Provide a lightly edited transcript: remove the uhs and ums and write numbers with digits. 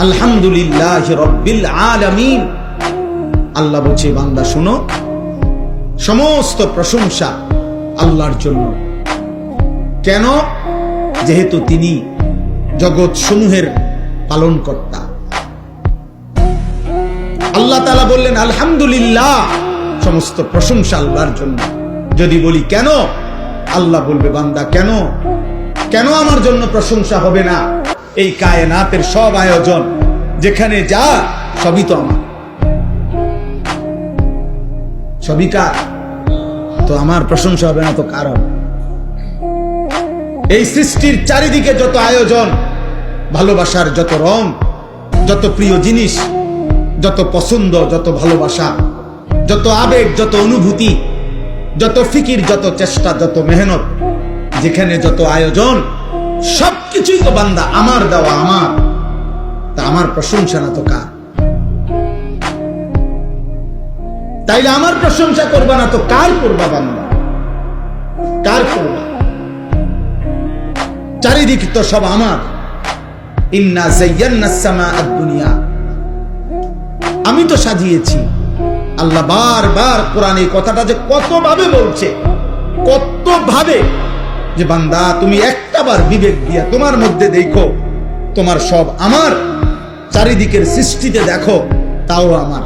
আলহামদুলিল্লাহি রাব্বিল আলামিন। আল্লাহ বলছে, বান্দা শুনো, সমস্ত প্রশংসা আল্লাহর জন্য। কেন? যেহেতু তিনি জগৎ সমূহের পালনকর্তা। আল্লাহ তাআলা বললেন আলহামদুলিল্লাহ, সমস্ত প্রশংসা আল্লাহর জন্য। যদি বলি কেন, আল্লাহ বলবে, বান্দা কেন কেন আমার জন্য প্রশংসা হবে না? এই কায়নাতের সব আয়োজন যেখানে যা, সবই তো আমার, সবই কার? তো আমার প্রশংসা হবে না তো কার হবে? এই সৃষ্টির চারিদিকে যত আয়োজন, ভালোবাসার যত রং, যত প্রিয় জিনিস, যত পছন্দ, যত ভালোবাসা, যত আবেগ, যত অনুভূতি, যত ফিকির, যত চেষ্টা, যত মেহনত, যেখানে যত আয়োজন, সবকিছুই তো বান্দা আমার দেওয়া, আমার। তা আমার প্রশংসা না তো কার? তাইলে আমার প্রশংসা করবা না তো কার করবা বান্দা? কার করবা? চারিদিক তো সব আমার। ইন্না যায়্যানাস সামাআদ দুনিয়া, আমি তো সাজিয়েছি। আল্লাহ বারবার কোরআনে কথাটা যে কতভাবে বলছে, কতভাবে, যে বান্দা তুমি একটাবার বিবেক দিয়া তোমার মধ্যে দেখো, তোমার সব আমার। চারিদিকের সৃষ্টিতে দেখো, তাও আমার।